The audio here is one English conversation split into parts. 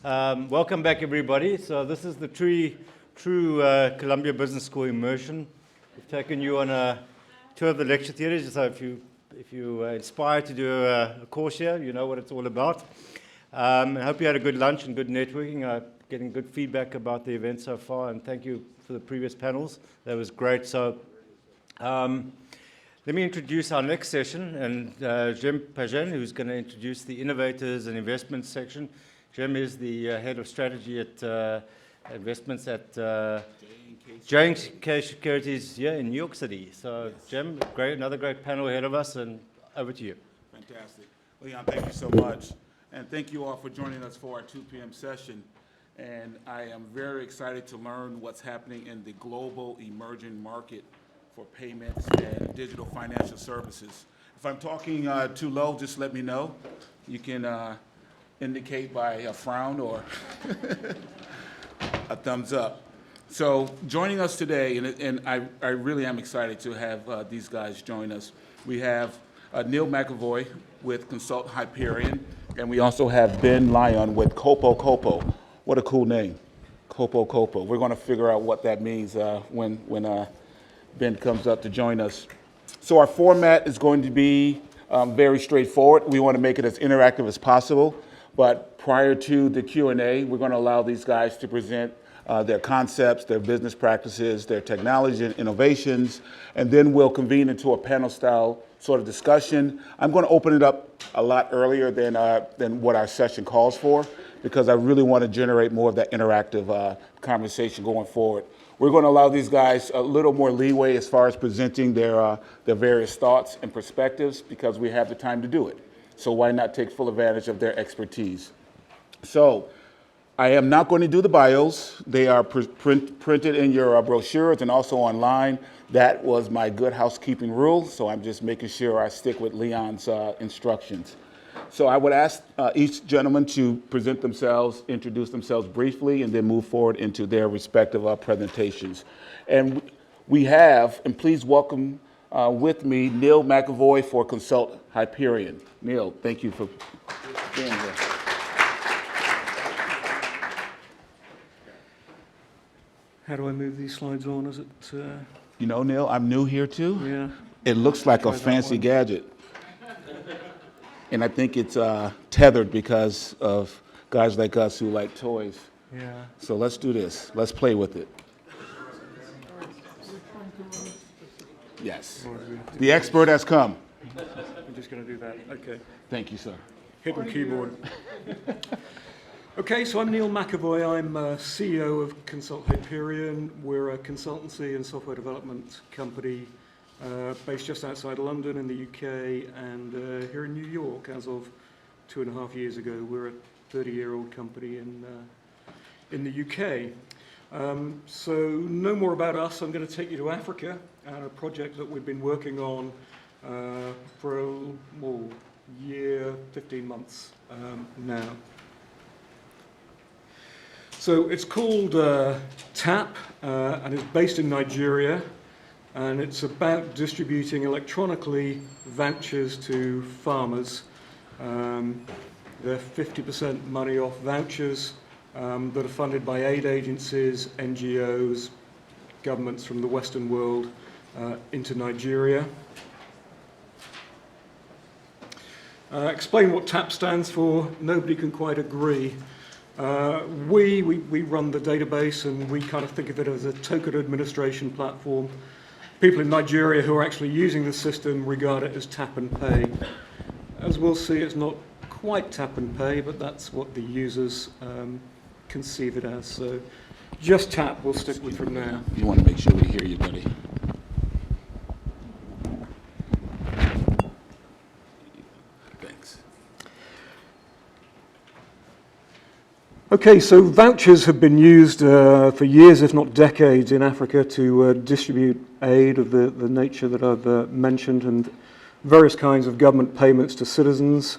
Welcome back, everybody. So this is the true Columbia Business School immersion. We've taken you on a tour of the lecture theatre. So if you inspired to do a course here, you know what it's all about. I hope you had a good lunch and good networking. Getting good feedback about the event so far, and thank you for the previous panels. That was great. So let me introduce our next session, and Pagán, who's going to introduce the innovators and investments section. Jim is the head of strategy at investments at J&K Securities here in New York City. So, Jim, another great panel ahead of us, and over to you. Fantastic. Leon, thank you so much. And thank you all for joining us for our 2 p.m. session. And I am very excited to learn what's happening in the global emerging market for payments and digital financial services. If I'm talking too low, just let me know. You can indicate by a frown or a thumbs up. So joining us today, and I really am excited to have these guys join us. We have Neil McEvoy with Consult Hyperion, and we also have Ben Lyon with Kopo. What a cool name, Kopo. We're going to figure out what that means when Ben comes up to join us. So our format is going to be very straightforward. We want to make it as interactive as possible. But prior to the Q&A, we're going to allow these guys to present their concepts, their business practices, their technology and innovations, and then we'll convene into a panel-style sort of discussion. I'm going to open it up a lot earlier than what our session calls for, because I really want to generate more of that interactive conversation going forward. We're going to allow these guys a little more leeway as far as presenting their various thoughts and perspectives, because we have the time to do it. So why not take full advantage of their expertise? So I am not going to do the bios. They are printed in your brochures and also online. That was my good housekeeping rule, so I'm just making sure I stick with Leon's instructions. So I would ask each gentleman to present themselves, introduce themselves briefly, and then move forward into their respective presentations. And we have, and please welcome with me, Neil McEvoy for Consult Hyperion. Neil, thank you for being here. How do I move these slides on? Is it? You know, Neil, I'm new here too. Yeah. It looks like a fancy gadget. And I think it's tethered because of guys like us who like toys. Yeah. So let's do this. Let's play with it. Yes. The expert has come. I'm just going to do that. Okay. Thank you, sir. Hidden keyboard. Okay, so I'm Neil McEvoy. I'm CEO of Consult Hyperion. We're a consultancy and software development company based just outside London in the UK and here in New York as of 2.5 years ago. We're a 30-year-old company in the UK. So no more about us. I'm going to take you to Africa and a project that we've been working on for a year, 15 months now. So it's called TAP and it's based in Nigeria, and it's about distributing electronically vouchers to farmers. They're 50% money off vouchers that are funded by aid agencies, NGOs, governments from the Western world into Nigeria. Explain what TAP stands for. Nobody can quite agree. We run the database, and we kind of think of it as a token administration platform. People in Nigeria who are actually using the system regard it as tap and pay. As we'll see, it's not quite tap and pay, but that's what the users conceive it as. So just tap we'll stick with from now. You want to make sure we hear you, buddy. Thanks. Okay, so vouchers have been used for years, if not decades, in Africa to distribute aid of the nature that I've mentioned, and various kinds of government payments to citizens.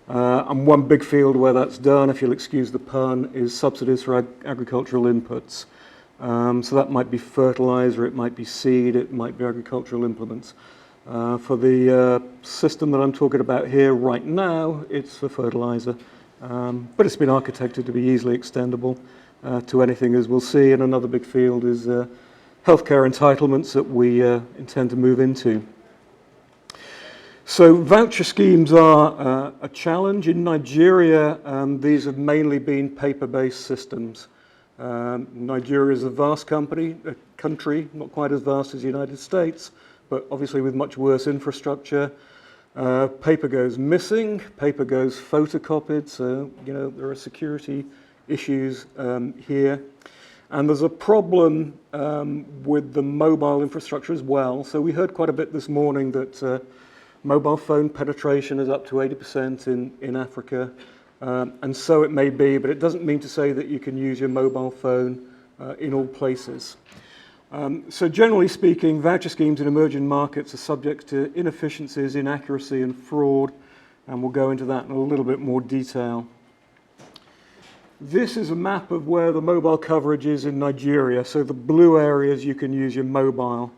And one big field where that's done, if you'll excuse the pun, is subsidies for agricultural inputs. So that might be fertilizer, it might be seed, it might be agricultural implements. For the system that I'm talking about here right now, it's for fertilizer. but it's been architected to be easily extendable to anything, as we'll see. And another big field is healthcare entitlements that we intend to move into. So voucher schemes are a challenge. In Nigeria, these have mainly been paper-based systems. Nigeria is a vast country, not quite as vast as the United States, but obviously with much worse infrastructure. Paper goes missing, paper goes photocopied, so there are security issues here. And there's a problem with the mobile infrastructure as well. So we heard quite a bit this morning that mobile phone penetration is up to 80% in Africa. And so it may be, but it doesn't mean to say that you can use your mobile phone in all places. So generally speaking, voucher schemes in emerging markets are subject to inefficiencies, inaccuracy, and fraud, and we'll go into that in a little bit more detail. This is a map of where the mobile coverage is in Nigeria. So the blue areas, you can use your mobile.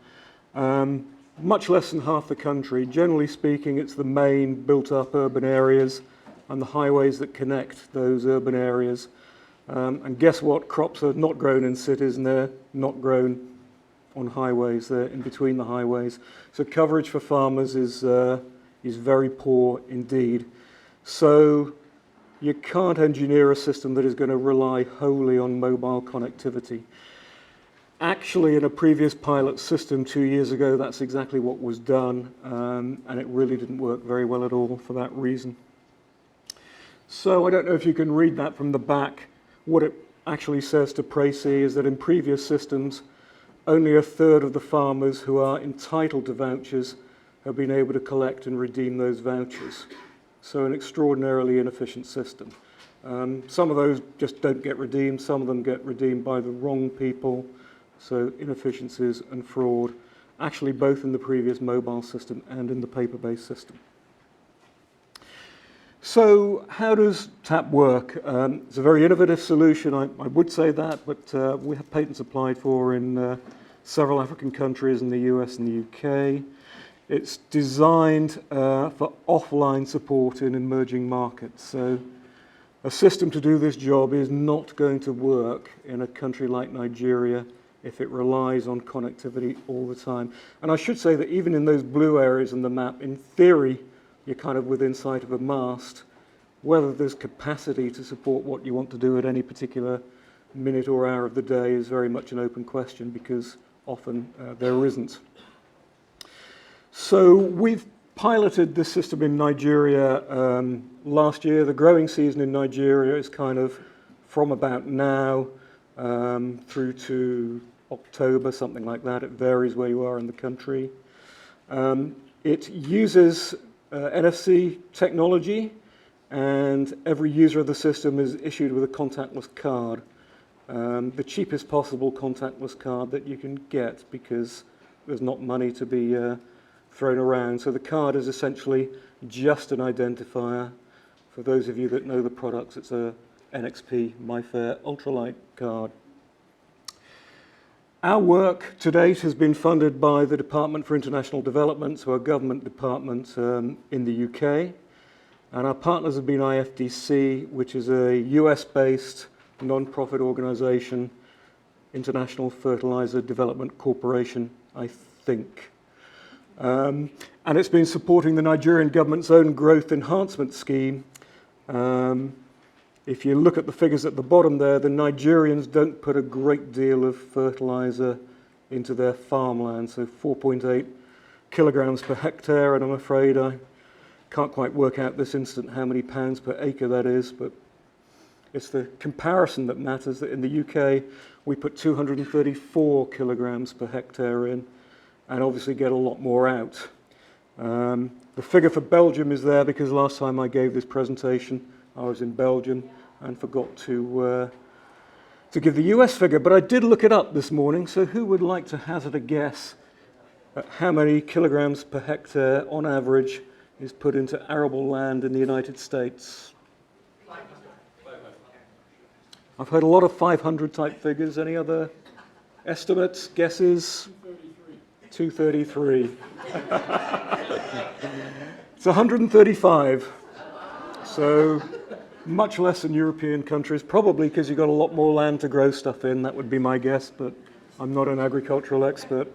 Much less than half the country. Generally speaking, it's the main built-up urban areas and the highways that connect those urban areas. And guess what? Crops are not grown in cities, and they're not grown on highways. They're in between the highways. So coverage for farmers is very poor indeed. So you can't engineer a system that is going to rely wholly on mobile connectivity. Actually, in a previous pilot system 2 years ago, that's exactly what was done, and it really didn't work very well at all for that reason. So I don't know if you can read that from the back. What it actually says to Précis is that in previous systems, only a third of the farmers who are entitled to vouchers have been able to collect and redeem those vouchers. So an extraordinarily inefficient system. Some of those just don't get redeemed. Some of them get redeemed by the wrong people. So inefficiencies and fraud, actually both in the previous mobile system and in the paper-based system. So how does TAP work? It's a very innovative solution, I would say that, but we have patents applied for in several African countries, in the US and the UK. It's designed for offline support in emerging markets. So a system to do this job is not going to work in a country like Nigeria if it relies on connectivity all the time. And I should say that even in those blue areas in the map, in theory, you're kind of within sight of a mast. Whether there's capacity to support what you want to do at any particular minute or hour of the day is very much an open question, because often there isn't. So we've piloted this system in Nigeria last year. The growing season in Nigeria is kind of from about now through to October, something like that. It varies where you are in the country. It uses NFC technology, and every user of the system is issued with a contactless card. The cheapest possible contactless card that you can get, because there's not money to be thrown around. So the card is essentially just an identifier. For those of you that know the products, it's a NXP MyFair Ultralight card. Our work to date has been funded by the Department for International Development, so a government department in the UK. And our partners have been IFDC, which is a US-based non-profit organization, International Fertilizer Development Corporation, I think. And it's been supporting the Nigerian government's own growth enhancement scheme. If you look at the figures at the bottom there, the Nigerians don't put a great deal of fertilizer into their farmland, so 4.8 kilograms per hectare, and I'm afraid I can't quite work out this instant how many pounds per acre that is, but it's the comparison that matters, that in the UK we put 234 kilograms per hectare in, and obviously get a lot more out. The figure for Belgium is there because last time I gave this presentation I was in Belgium and forgot to give the US figure, but I did look it up this morning, so who would like to hazard a guess at how many kilograms per hectare on average is put into arable land in the United States? I've heard a lot of 500 type figures. Any other estimates, guesses? 233. It's 135. So Much less in European countries, probably because you've got a lot more land to grow stuff in. That would be my guess, but I'm not an agricultural expert.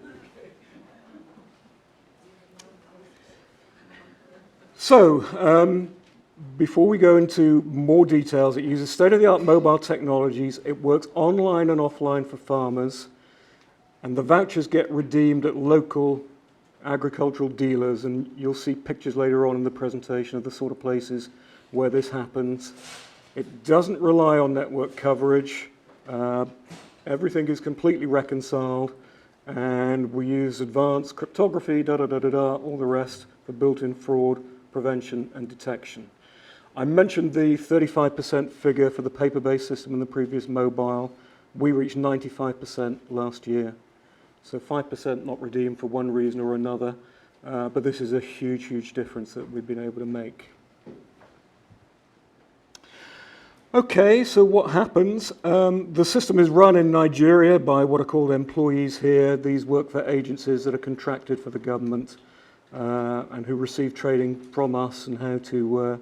So, before we go into more details, it uses state-of-the-art mobile technologies. It works online and offline for farmers, and the vouchers get redeemed at local agricultural dealers, and you'll see pictures later on in the presentation of the sort of places where this happens. It doesn't rely on network coverage. Everything is completely reconciled, and we use advanced cryptography, all the rest for built-in fraud prevention and detection. I mentioned the 35% figure for the paper-based system in the previous mobile. We reached 95% last year. So 5% not redeemed for one reason or another, but this is a huge, huge difference that we've been able to make. Okay, so what happens? The system is run in Nigeria by what are called employees here. These work for agencies that are contracted for the government and who receive training from us and how to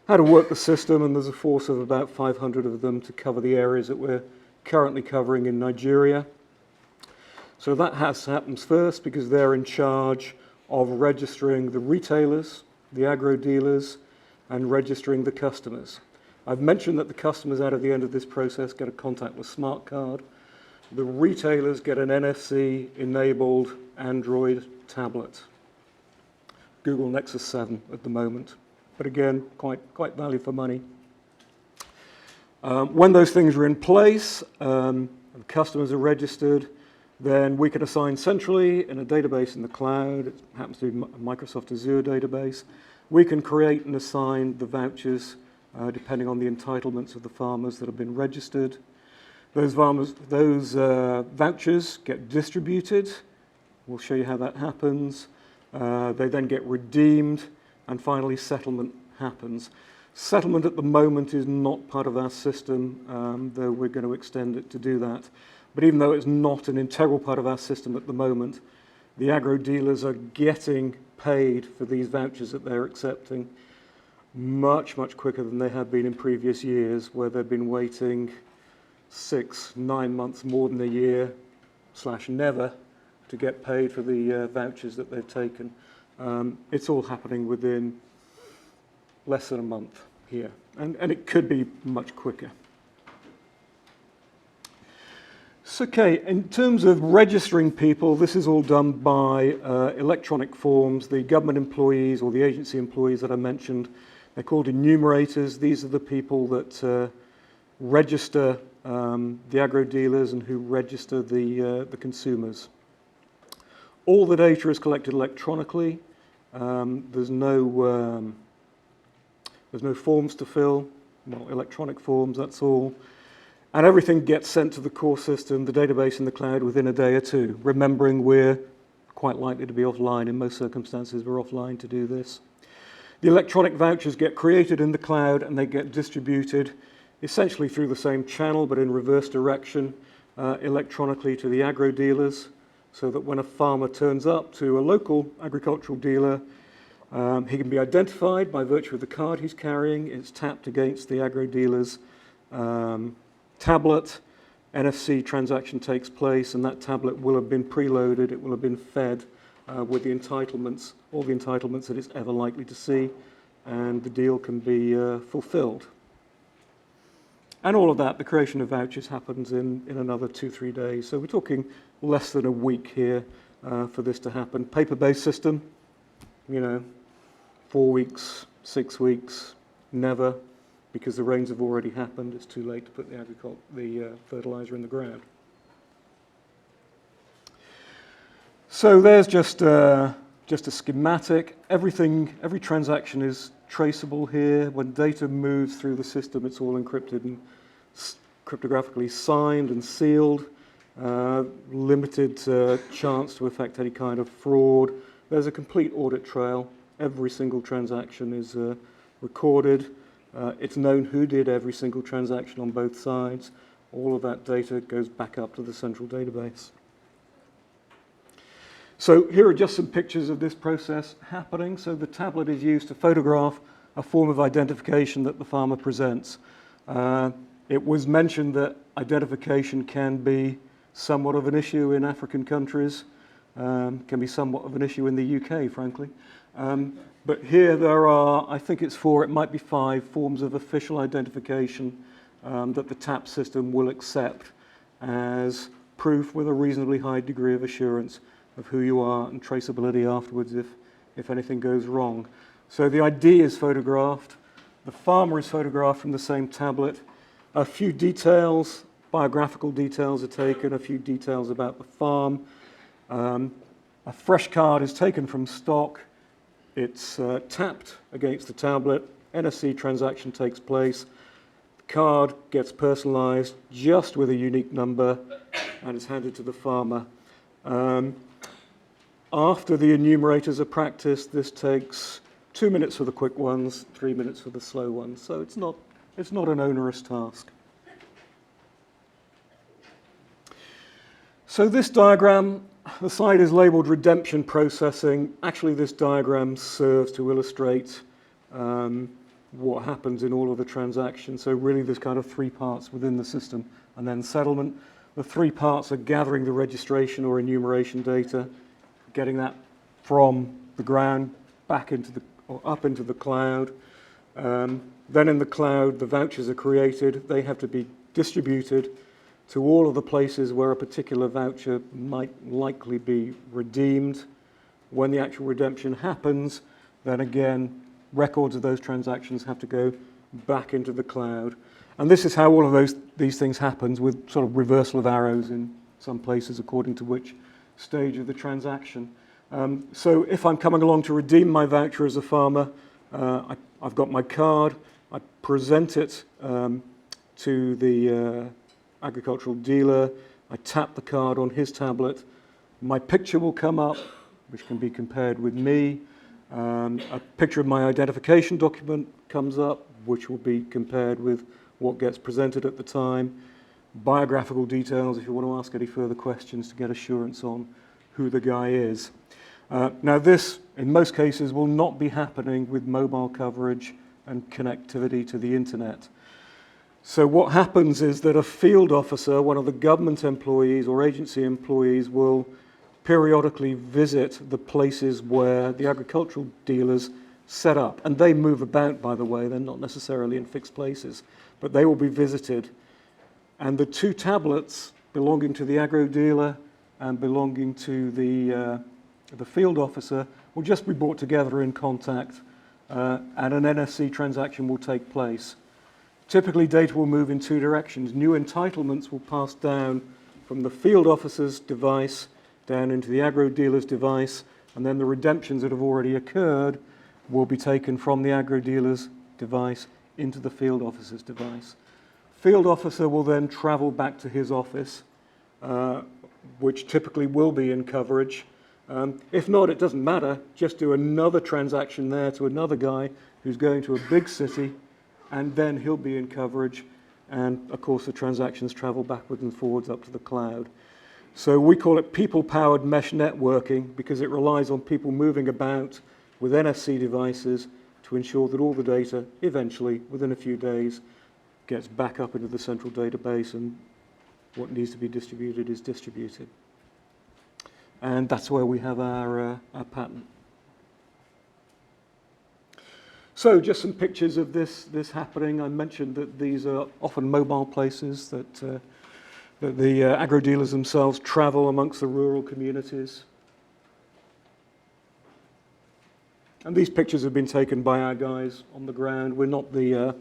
work the system, and there's a force of about 500 of them to cover the areas that we're currently covering in Nigeria. So that happens first because they're in charge of registering the retailers, the agro dealers, and registering the customers. I've mentioned that the customers out of the end of this process get a contactless smart card. The retailers get an NFC-enabled Android tablet. Google Nexus 7 at the moment, but again, quite value for money. When those things are in place, and customers are registered, then we can assign centrally in a database in the cloud. It happens to be a Microsoft Azure database. We can create and assign the vouchers depending on the entitlements of the farmers that have been registered. Those vouchers get distributed. We'll show you how that happens. They then get redeemed, and finally settlement happens. Settlement at the moment is not part of our system, though we're going to extend it to do that. But even though it's not an integral part of our system at the moment, the agro dealers are getting paid for these vouchers that they're accepting much, much quicker than they have been in previous years, where they've been waiting 6, 9 months, more than a year, / never, to get paid for the vouchers that they've taken. It's all happening within less than a month here, and it could be much quicker. So, okay, in terms of registering people, this is all done by electronic forms. The government employees or the agency employees that I mentioned, they're called enumerators. These are the people that register the agro dealers and who register the consumers. All the data is collected electronically. There's no forms to fill, no electronic forms, that's all. And everything gets sent to the core system, the database in the cloud, within a day or two, remembering we're quite likely to be offline. In most circumstances, we're offline to do this. The electronic vouchers get created in the cloud and they get distributed essentially through the same channel, but in reverse direction, electronically to the agro dealers, so that when a farmer turns up to a local agricultural dealer, he can be identified by virtue of the card he's carrying. It's tapped against the agro dealer's tablet. NFC transaction takes place, and that tablet will have been preloaded. It will have been fed with the entitlements, all the entitlements that it's ever likely to see, and the deal can be fulfilled. And all of that, the creation of vouchers, happens in another 2-3 days. So we're talking less than a week here for this to happen. Paper-based system, 4 weeks, 6 weeks, never, because the rains have already happened. It's too late to put the fertilizer in the ground. So there's just a schematic. Every transaction is traceable here. When data moves through the system, it's all encrypted and cryptographically signed and sealed. Limited chance to affect any kind of fraud. There's a complete audit trail. Every single transaction is recorded. It's known who did every single transaction on both sides. All of that data goes back up to the central database. So here are just some pictures of this process happening. So the tablet is used to photograph a form of identification that the farmer presents. It was mentioned that identification can be somewhat of an issue in African countries, can be somewhat of an issue in the UK, frankly. But here there are, I think it's 4, it might be 5 forms of official identification that the TAP system will accept as proof with a reasonably high degree of assurance of who you are and traceability afterwards if anything goes wrong. So the ID is photographed, the farmer is photographed from the same tablet, a few details, biographical details are taken, a few details about the farm. A fresh card is taken from stock, it's tapped against the tablet, NFC transaction takes place, the card gets personalized just with a unique number and is handed to the farmer. After the enumerators are practiced, this takes 2 minutes for the quick ones, 3 minutes for the slow ones. So it's not an onerous task. So this diagram, the side is labeled redemption processing. Actually, this diagram serves to illustrate what happens in all of the transactions. So really there's kind of 3 parts within the system and then settlement. The 3 parts are gathering the registration or enumeration data, getting that from the ground back into the, or up into the cloud. Then in the cloud, the vouchers are created. They have to be distributed to all of the places where a particular voucher might likely be redeemed. When the actual redemption happens, then again, records of those transactions have to go back into the cloud. And this is how all of these things happens, with sort of reversal of arrows in some places according to which stage of the transaction. So if I'm coming along to redeem my voucher as a farmer, I've got my card, I present it to the agricultural dealer, I tap the card on his tablet, my picture will come up, which can be compared with me, a picture of my identification document comes up, which will be compared with what gets presented at the time, biographical details if you want to ask any further questions to get assurance on who the guy is. Now this, in most cases, will not be happening with mobile coverage and connectivity to the internet. So what happens is that a field officer, one of the government employees or agency employees, will periodically visit the places where the agricultural dealers set up. And they move about, by the way, they're not necessarily in fixed places, but they will be visited. And the 2 tablets belonging to the agro dealer and belonging to the field officer will just be brought together in contact, and an NFC transaction will take place. Typically, data will move in 2 directions. New entitlements will pass down from the field officer's device down into the agro dealer's device, and then the redemptions that have already occurred will be taken from the agro dealer's device into the field officer's device. Field officer will then travel back to his office, which typically will be in coverage. If not, it doesn't matter. Just do another transaction there to another guy who's going to a big city, and then he'll be in coverage. And of course, the transactions travel backwards and forwards up to the cloud. So we call it people-powered mesh networking because it relies on people moving about with NFC devices to ensure that all the data eventually, within a few days, gets back up into the central database, and what needs to be distributed is distributed. And that's where we have our patent. So just some pictures of this happening. I mentioned that these are often mobile places that the agro dealers themselves travel amongst the rural communities. And these pictures have been taken by our guys on the ground. We're not the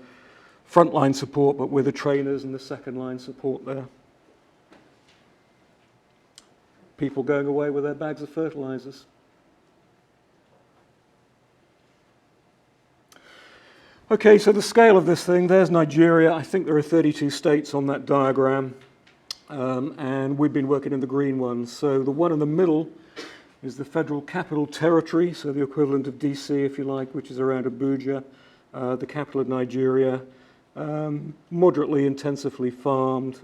frontline support, but we're the trainers and the second line support there. People going away with their bags of fertilizers. Okay, so the scale of this thing, there's Nigeria. I think there are 32 states on that diagram, and we've been working in the green ones. So the one in the middle is the Federal Capital Territory, so the equivalent of DC, if you like, which is around Abuja, the capital of Nigeria. Moderately intensively farmed,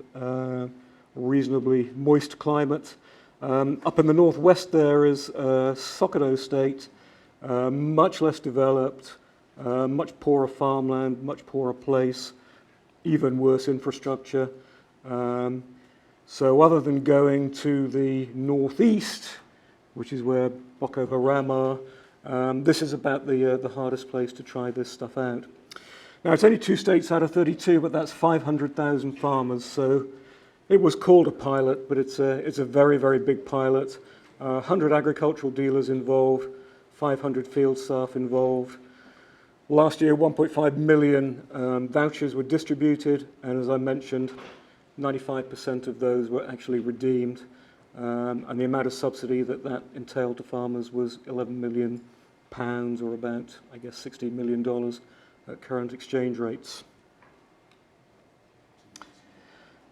reasonably moist climate. Up in the northwest there is Sokoto State, much less developed, much poorer farmland, much poorer place, even worse infrastructure. So other than going to the northeast, which is where Boko Haram are, this is about the hardest place to try this stuff out. Now, it's only 2 states out of 32, but that's 500,000 farmers. So it was called a pilot, but it's a very, very big pilot. 100 agricultural dealers involved, 500 field staff involved. Last year, 1.5 million vouchers were distributed, and as I mentioned, 95% of those were actually redeemed. And the amount of subsidy that entailed to farmers was £11 million, or about, I guess, $16 million at current exchange rates.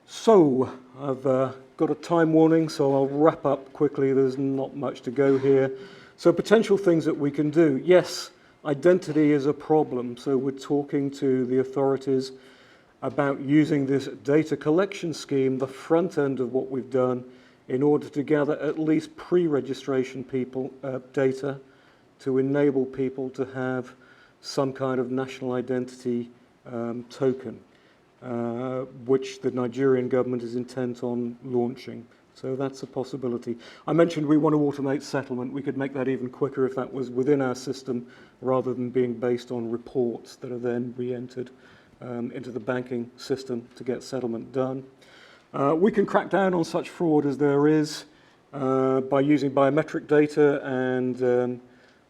So, I've got a time warning, so I'll wrap up quickly. There's not much to go here. So, potential things that we can do. Yes, identity is a problem, so we're talking to the authorities about using this data collection scheme, the front end of what we've done, in order to gather at least pre-registration data to enable people to have some kind of national identity token, which the Nigerian government is intent on launching. So that's a possibility. I mentioned we want to automate settlement. We could make that even quicker if that was within our system rather than being based on reports that are then re-entered into the banking system to get settlement done. We can crack down on such fraud as there is by using biometric data, and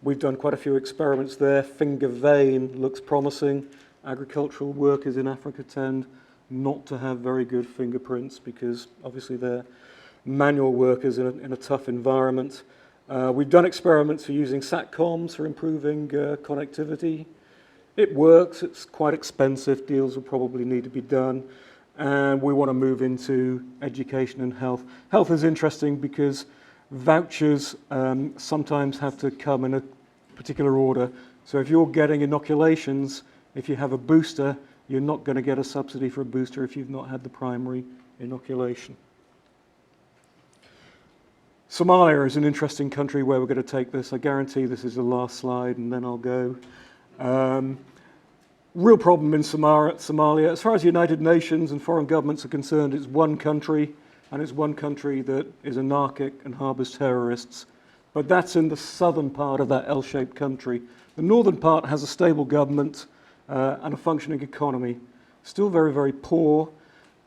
we've done quite a few experiments there. Finger vein looks promising. Agricultural workers in Africa tend not to have very good fingerprints because obviously they're manual workers in a tough environment. We've done experiments for using SATCOMs for improving connectivity. It works, it's quite expensive, deals will probably need to be done, and we want to move into education and health. Health is interesting because vouchers sometimes have to come in a particular order. So if you're getting inoculations, if you have a booster, you're not going to get a subsidy for a booster if you've not had the primary inoculation. Somalia is an interesting country where we're going to take this. I guarantee this is the last slide, and then I'll go. Real problem in Somalia. As far as the United Nations and foreign governments are concerned, it's one country, and it's one country that is anarchic and harbors terrorists. But that's in the southern part of that L-shaped country. The northern part has a stable government and a functioning economy. Still very, very poor.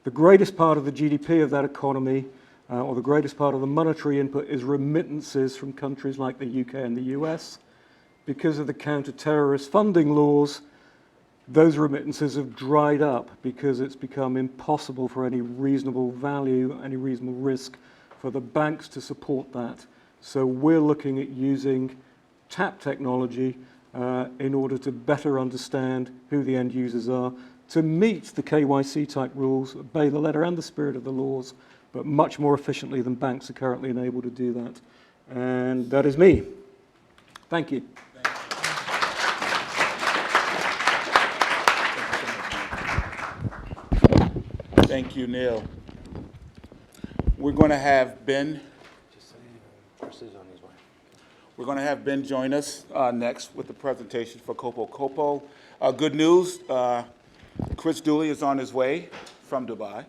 The greatest part of the GDP of that economy, or the greatest part of the monetary input, is remittances from countries like the UK and the US. Because of the counter-terrorist funding laws, those remittances have dried up because it's become impossible for any reasonable value, any reasonable risk for the banks to support that. So we're looking at using tap technology in order to better understand who the end users are, to meet the KYC type rules, obey the letter and the spirit of the laws, but much more efficiently than banks are currently enabled to do that. And that is me. Thank you. Thank you, Neil. We're going to have Ben. We're going to have Ben join us next with the presentation for Kopo. Good news, Chris Dooley is on his way from Dubai,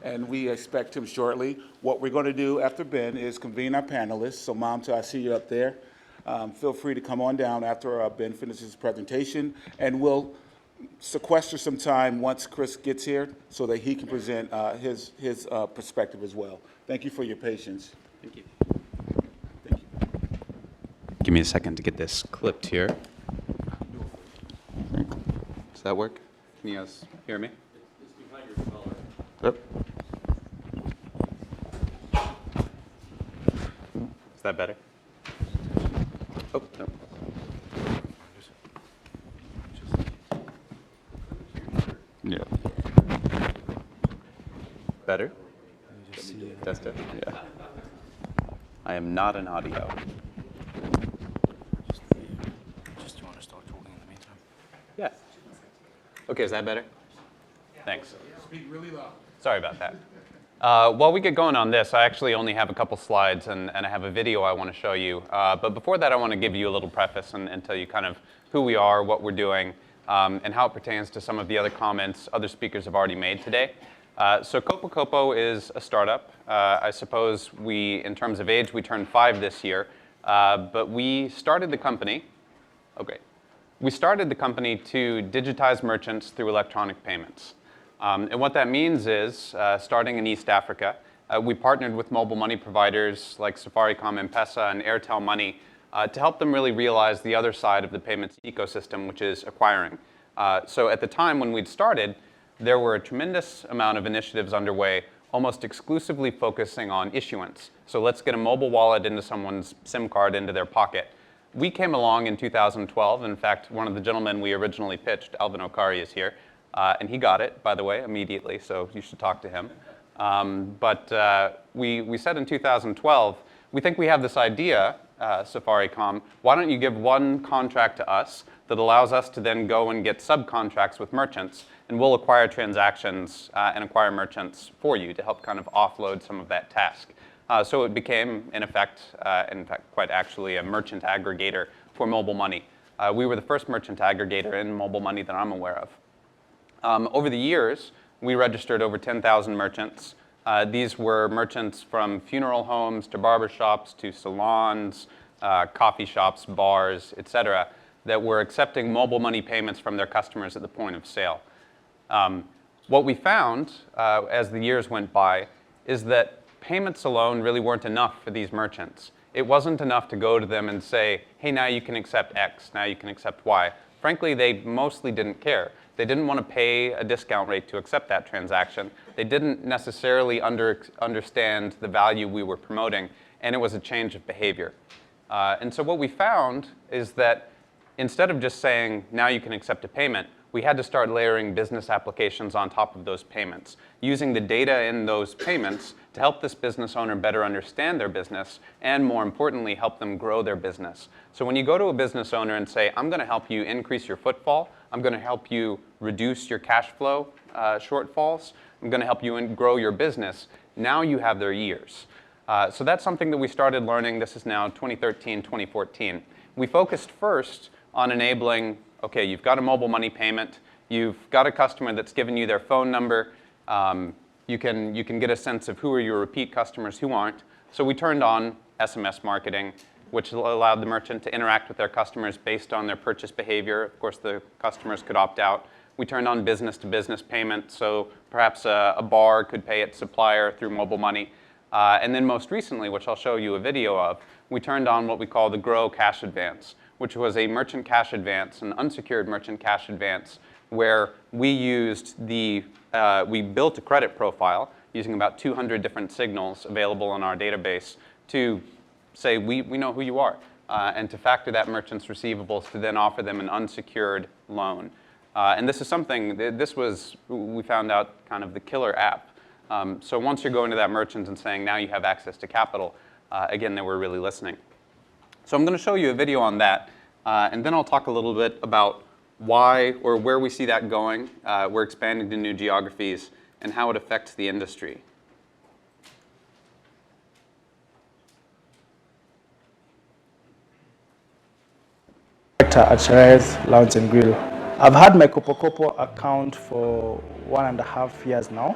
and we expect him shortly. What we're going to do after Ben is convene our panelists. So, Mamta, I see you up there. Feel free to come on down after Ben finishes his presentation, and we'll sequester some time once Chris gets here so that he can present his perspective as well. Thank you for your patience. Thank you. Thank you. Give me a second to get this clipped here. Does that work? Can you guys hear me? It's behind your collar. Yep. Is that better? Oh, no. Yeah. Better? Test it. Yeah. I am not an audio. Just you want to start talking in the meantime? Yeah. Okay, is that better? Thanks. Speak really loud. Sorry about that. While we get going on this, I actually only have a couple slides and I have a video I want to show you. But before that, I want to give you a little preface and tell you kind of who we are, what we're doing, and how it pertains to some of the other comments other speakers have already made today. So Kopo is a startup. I suppose in terms of age, we turned 5 this year. But we started the company, we started the company to digitize merchants through electronic payments. And what that means is, starting in East Africa, we partnered with mobile money providers like Safaricom, M-Pesa, and Airtel Money to help them really realize the other side of the payments ecosystem, which is acquiring. So at the time when we'd started, there were a tremendous amount of initiatives underway, almost exclusively focusing on issuance. So let's get a mobile wallet into someone's SIM card into their pocket. We came along in 2012. In fact, one of the gentlemen we originally pitched, Alvin Okari, is here. And he got it, by the way, immediately, so you should talk to him. We said in 2012, we think we have this idea, Safaricom, why don't you give one contract to us that allows us to then go and get subcontracts with merchants, and we'll acquire transactions and acquire merchants for you to help kind of offload some of that task. So it became, in fact, quite actually, a merchant aggregator for mobile money. We were the first merchant aggregator in mobile money that I'm aware of. Over the years, we registered over 10,000 merchants. These were merchants from funeral homes to barbershops to salons, coffee shops, bars, etc., that were accepting mobile money payments from their customers at the point of sale. What we found as the years went by is that payments alone really weren't enough for these merchants. It wasn't enough to go to them and say, hey, now you can accept X, now you can accept Y. Frankly, they mostly didn't care. They didn't want to pay a discount rate to accept that transaction. They didn't necessarily understand the value we were promoting, and it was a change of behavior. And so what we found is that instead of just saying, now you can accept a payment, we had to start layering business applications on top of those payments, using the data in those payments to help this business owner better understand their business and, more importantly, help them grow their business. So when you go to a business owner and say, I'm going to help you increase your footfall, I'm going to help you reduce your cash flow shortfalls, I'm going to help you grow your business, now you have their ears. So that's something that we started learning. This is now 2013, 2014. We focused first on enabling, okay, you've got a mobile money payment, you've got a customer that's given you their phone number, you can get a sense of who are your repeat customers, who aren't. So we turned on SMS marketing, which allowed the merchant to interact with their customers based on their purchase behavior. Of course, the customers could opt out. We turned on business-to-business payments, so perhaps a bar could pay its supplier through mobile money. And then most recently, which I'll show you a video of, we turned on what we call the Grow Cash Advance, which was a merchant cash advance, an unsecured merchant cash advance, where we built a credit profile using about 200 different signals available in our database to say, we know who you are, and to factor that merchant's receivables to then offer them an unsecured loan. And this is something, we found out, kind of the killer app. So once you're going to that merchant and saying, now you have access to capital, again, they were really listening. So I'm going to show you a video on that, and then I'll talk a little bit about why or where we see that going. We're expanding to new geographies and how it affects the industry. At Jimenez Lounge and Grill. I've had my Kopo account for 1.5 years now,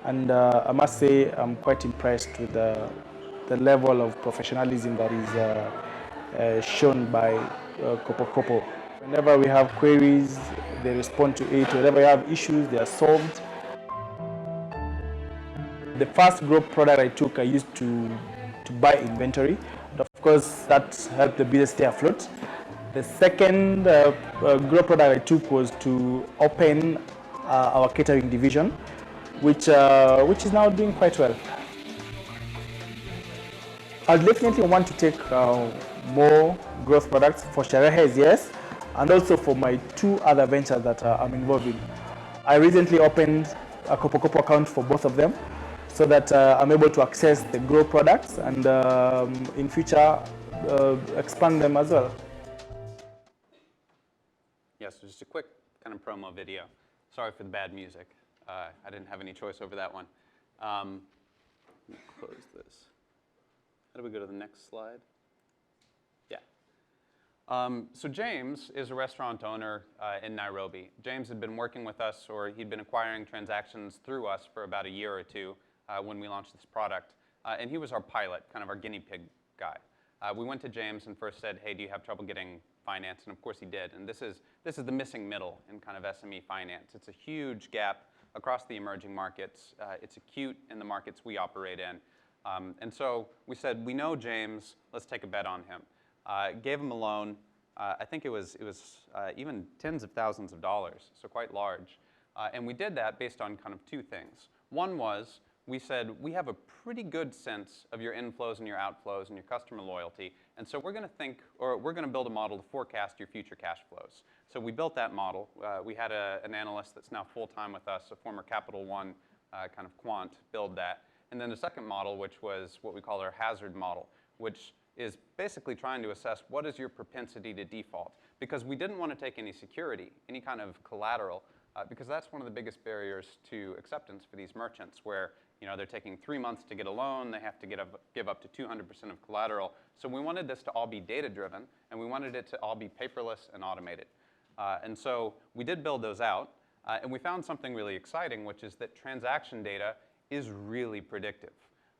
and I must say I'm quite impressed with the level of professionalism that is shown by Kopo. Whenever we have queries, they respond to it. Whenever we have issues, they are solved. The first Grow product I took, I used to buy inventory. Of course, that helped the business stay afloat. The second Grow product I took was to open our catering division, which is now doing quite well. I definitely want to take more growth products for Sherehes, yes, and also for my 2 other ventures that I'm involved in. I recently opened a Kopo account for both of them, so that I'm able to access the Grow products and in future expand them as well. Yes, so just a quick kind of promo video. Sorry for the bad music. I didn't have any choice over that one. Let me close this. How do we go to the next slide? Yeah. So James is a restaurant owner in Nairobi. James had been working with us, or he'd been acquiring transactions through us for about a year or two when we launched this product. And he was our pilot, kind of our guinea pig guy. We went to James and first said, hey, do you have trouble getting finance? And of course he did. And this is the missing middle in kind of SME finance. It's a huge gap across the emerging markets. It's acute in the markets we operate in. And so we said, we know James, let's take a bet on him. Gave him a loan. I think it was even tens of thousands of dollars, so quite large. And we did that based on kind of two things. One was, we said, we have a pretty good sense of your inflows and your outflows and your customer loyalty, and so we're going to build a model to forecast your future cash flows. So we built that model. We had an analyst that's now full-time with us, a former Capital One kind of quant, build that. And then the second model, which was what we call our hazard model, which is basically trying to assess what is your propensity to default. Because we didn't want to take any security, any kind of collateral, because that's one of the biggest barriers to acceptance for these merchants, where they're taking 3 months to get a loan, they have to give up to 200% of collateral. So we wanted this to all be data-driven, and we wanted it to all be paperless and automated. And so we did build those out, and we found something really exciting, which is that transaction data is really predictive.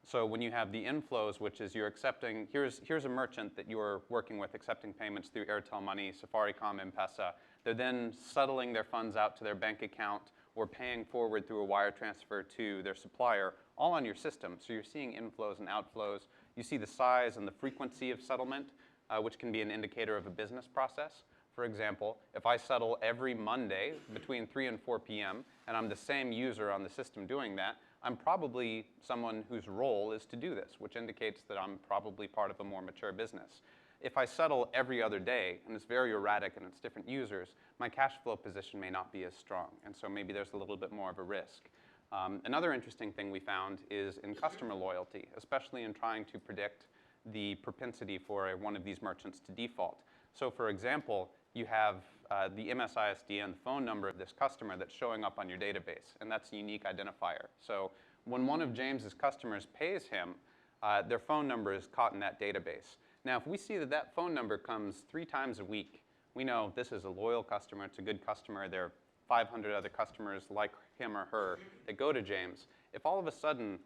So when you have the inflows, which is you're accepting, here's a merchant that you're working with accepting payments through Airtel Money, Safaricom, M-Pesa. They're then settling their funds out to their bank account or paying forward through a wire transfer to their supplier, all on your system. So you're seeing inflows and outflows. You see the size and the frequency of settlement, which can be an indicator of a business process. For example, if I settle every Monday between 3 and 4 p.m., and I'm the same user on the system doing that, I'm probably someone whose role is to do this, which indicates that I'm probably part of a more mature business. If I settle every other day, and it's very erratic and it's different users, my cash flow position may not be as strong, and so maybe there's a little bit more of a risk. Another interesting thing we found is in customer loyalty, especially in trying to predict the propensity for one of these merchants to default. So for example, you have the MSISD and the phone number of this customer that's showing up on your database, and that's a unique identifier. So when one of James's customers pays him, their phone number is caught in that database. Now, if we see that that phone number comes 3 times a week, we know this is a loyal customer, it's a good customer, there are 500 other customers like him or her that go to James. If all of a sudden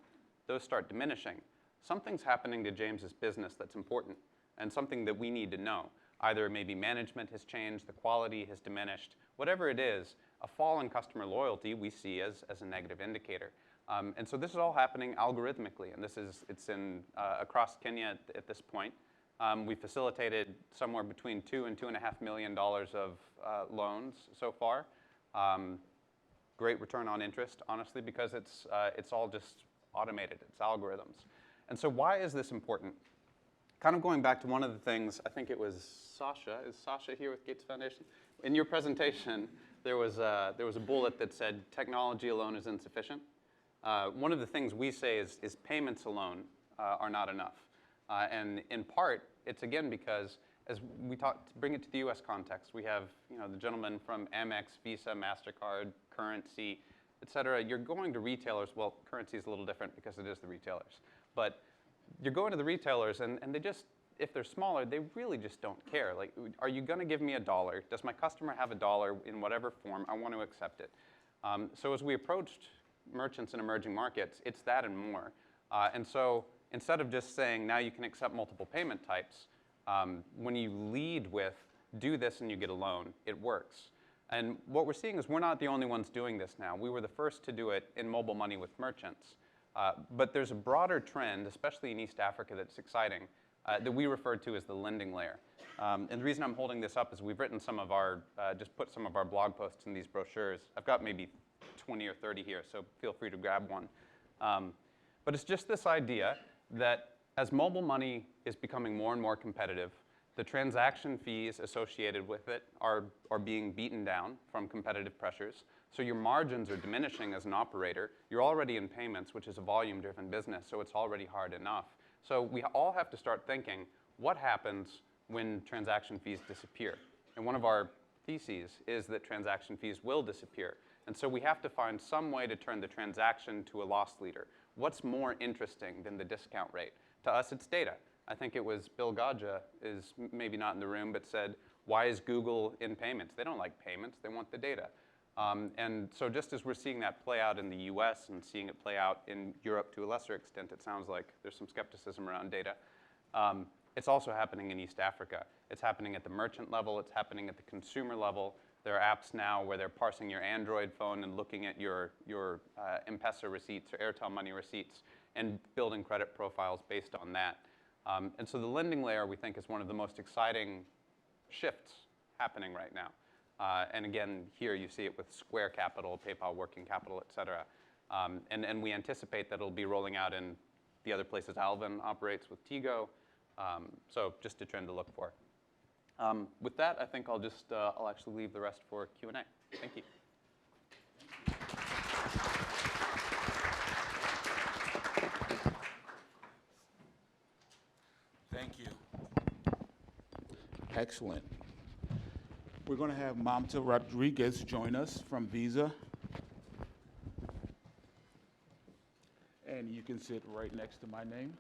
those start diminishing, something's happening to James's business that's important and something that we need to know. Either maybe management has changed, the quality has diminished, whatever it is, a fall in customer loyalty we see as a negative indicator. And so this is all happening algorithmically, and it's in across Kenya at this point. We facilitated somewhere between $2 and $2.5 million of loans so far. Great return on interest, honestly, because it's all just automated, it's algorithms. And so why is this important? Kind of going back to one of the things, I think it was Sasha. Is Sasha here with Gates Foundation? In your presentation, there was a bullet that said technology alone is insufficient. One of the things we say is payments alone are not enough. And in part, it's again because as we talk, to bring it to the US context, we have the gentleman from Amex, Visa, MasterCard, Currency, et cetera. You're going to retailers, well, Currency is a little different because it is the retailers. But you're going to the retailers and they just, if they're smaller, they really just don't care. Like, are you going to give me $1? Does my customer have $1 in whatever form? I want to accept it. So as we approached merchants in emerging markets, it's that and more. And so instead of just saying, now you can accept multiple payment types, when you lead with, do this and you get a loan, it works. And what we're seeing is we're not the only ones doing this now. We were the first to do it in mobile money with merchants. But there's a broader trend, especially in East Africa, that's exciting, that we refer to as the lending layer. And the reason I'm holding this up is we've written some of our, just put some of our blog posts in these brochures. I've got maybe 20 or 30 here, so feel free to grab one. But it's just this idea that as mobile money is becoming more and more competitive, the transaction fees associated with it are being beaten down from competitive pressures. So your margins are diminishing as an operator. You're already in payments, which is a volume-driven business, so it's already hard enough. So we all have to start thinking, what happens when transaction fees disappear? And one of our theses is that transaction fees will disappear. And so we have to find some way to turn the transaction to a loss leader. What's more interesting than the discount rate? To us, it's data. I think it was Bill Gaja, is maybe not in the room, but said, why is Google in payments? They don't like payments, they want the data. And so just as we're seeing that play out in the US and seeing it play out in Europe to a lesser extent, it sounds like there's some skepticism around data. It's also happening in East Africa. It's happening at the merchant level, it's happening at the consumer level. There are apps now where they're parsing your Android phone and looking at your M-Pesa receipts or Airtel Money receipts and building credit profiles based on that. And so the lending layer, we think, is one of the most exciting shifts happening right now. And again, here you see it with Square Capital, PayPal Working Capital, et cetera. And we anticipate that it'll be rolling out in the other places Alvin operates with Tigo. So just a trend to look for. With that, I think I'll actually leave the rest for Q&A. Thank you. Thank you. Excellent. We're going to have Mamta Rodriguez join us from Visa. And you can sit right next to my name.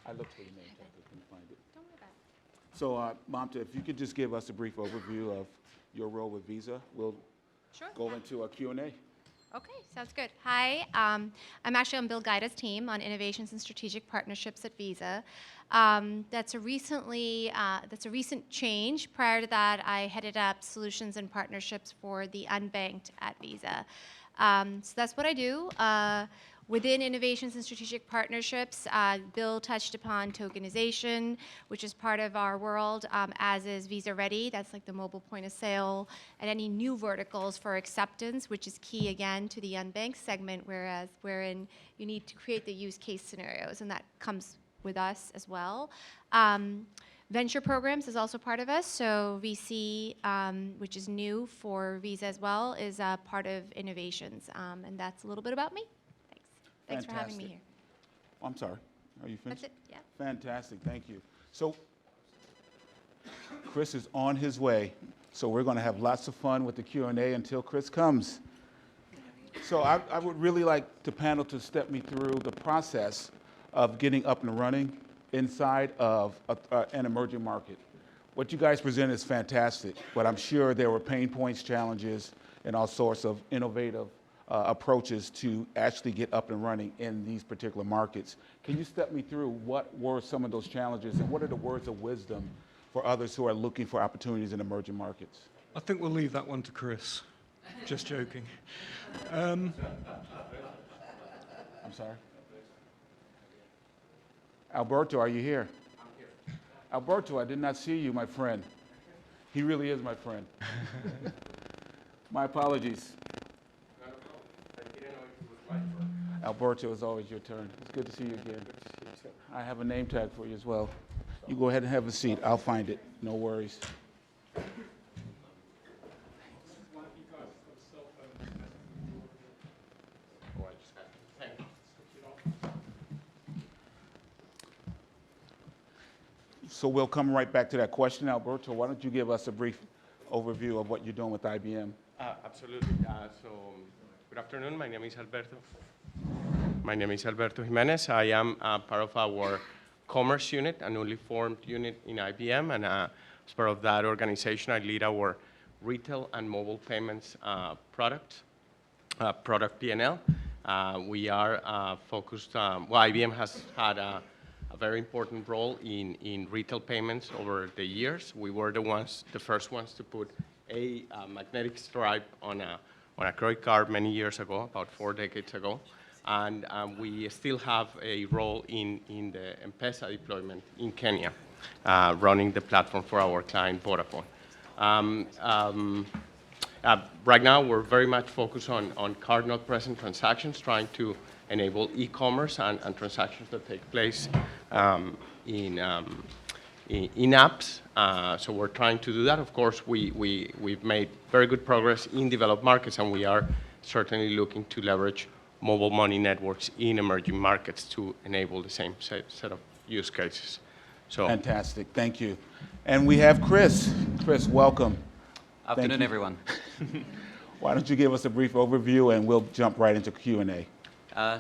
I looked for the name tag, I couldn't find it. Don't worry about it. So, Mamta, if you could just give us a brief overview of your role with Visa, we'll Sure. go into a Q&A. Okay, sounds good. Hi, I'm actually on Bill Guida's team on innovations and strategic partnerships at Visa. That's a recent change. Prior to that, I headed up solutions and partnerships for the unbanked at Visa. So that's what I do. Within innovations and strategic partnerships, Bill touched upon tokenization, which is part of our world, as is Visa Ready. That's like the mobile point of sale, and any new verticals for acceptance, which is key again to the unbanked segment, wherein you need to create the use case scenarios, and that comes with us as well. Venture programs is also part of us. So VC, which is new for Visa as well, is part of innovations, and that's a little bit about me. Thanks for having me here. Oh, I'm sorry. Are you finished? That's it, yeah. Fantastic, thank you. So Chris is on his way, so we're going to have lots of fun with the Q&A until Chris comes. So I would really like the panel to step me through the process of getting up and running inside of an emerging market. What you guys present is fantastic, but I'm sure there were pain points, challenges, and all sorts of innovative approaches to actually get up and running in these particular markets. Can you step me through what were some of those challenges and what are the words of wisdom for others who are looking for opportunities in emerging markets? I think we'll leave that one to Chris. Just joking. I'm sorry? Alberto, are you here? I'm here. Alberto, I did not see you, my friend. He really is my friend. My apologies. Alberto, it's always your turn. It's good to see you again. I have a name tag for you as well. You go ahead and have a seat. I'll find it. No worries. So we'll come right back to that question. Alberto, why don't you give us a brief overview of what you're doing with IBM? Absolutely. Good afternoon. My name is Alberto. My name is Alberto Jimenez. I am part of our commerce unit, a newly formed unit in IBM, and as part of that organization, I lead our retail and mobile payments product P&L. We are focused. IBM has had a very important role in retail payments over the years. We were the first ones to put a magnetic stripe on a credit card many years ago, about 4 decades ago. And we still have a role in the M-Pesa deployment in Kenya, running the platform for our client Vodafone. Right now, we're very much focused on card-not-present transactions, trying to enable e-commerce and transactions that take place in apps. So we're trying to do that. Of course, we've made very good progress in developed markets, and we are certainly looking to leverage mobile money networks in emerging markets to enable the same set of use cases. So fantastic, thank you. And we have Chris. Chris, welcome. Afternoon, you. everyone. Why don't you give us a brief overview, and we'll jump right into Q&A.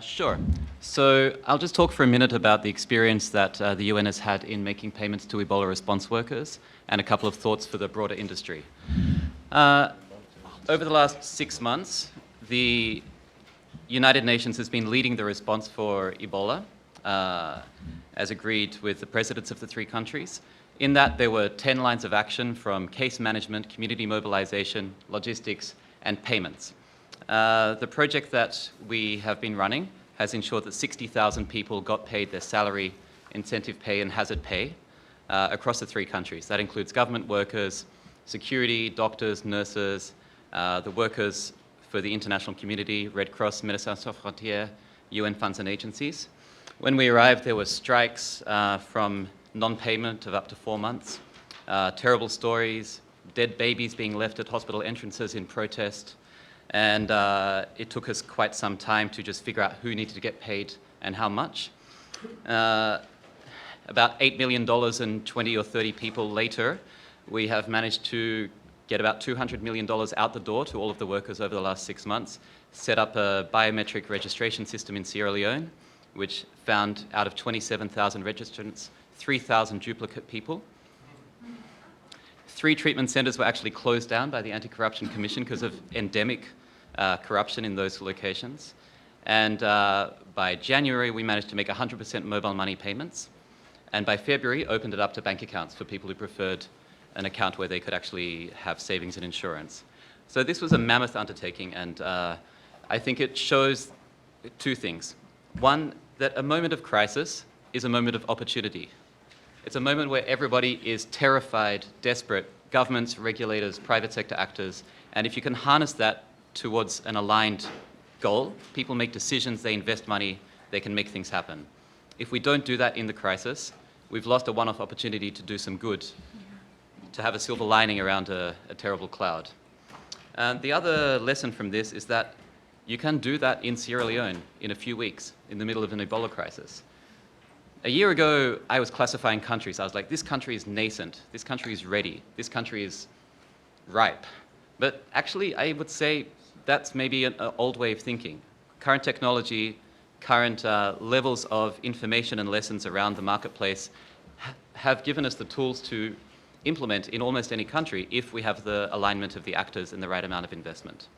Sure. So I'll just talk for a minute about the experience that the UN has had in making payments to Ebola response workers and a couple of thoughts for the broader industry. Over the last 6 months, the United Nations has been leading the response for Ebola, as agreed with the presidents of the 3 countries. In that, there were 10 lines of action from case management, community mobilization, logistics, and payments. The project that we have been running has ensured that 60,000 people got paid their salary, incentive pay, and hazard pay across the 3 countries. That includes government workers, security, doctors, nurses, the workers for the international community, Red Cross, Médecins Sans Frontières, UN funds and agencies. When we arrived, there were strikes from non-payment of up to 4 months, terrible stories, dead babies being left at hospital entrances in protest, and it took us quite some time to just figure out who needed to get paid and how much. About $8 million and 20 or 30 people later, we have managed to get about $200 million out the door to all of the workers over the last 6 months, set up a biometric registration system in Sierra Leone, which found out of 27,000 registrants, 3,000 duplicate people. 3 treatment centers were actually closed down by the Anti-Corruption Commission because of endemic corruption in those locations. And by January, we managed to make 100% mobile money payments. And by February, opened it up to bank accounts for people who preferred an account where they could actually have savings and insurance. So this was a mammoth undertaking, and I think it shows 2 things. One, that a moment of crisis is a moment of opportunity. It's a moment where everybody is terrified, desperate, governments, regulators, private sector actors, and if you can harness that towards an aligned goal, people make decisions, they invest money, they can make things happen. If we don't do that in the crisis, we've lost a one-off opportunity to do some good, to have a silver lining around a terrible cloud. And the other lesson from this is that you can do that in Sierra Leone in a few weeks, in the middle of an Ebola crisis. A year ago, I was classifying countries. I was like, this country is nascent, this country is ready, this country is ripe. But actually, I would say that's maybe an old way of thinking. Current technology, current levels of information and lessons around the marketplace have given us the tools to implement in almost any country if we have the alignment of the actors and the right amount of investment.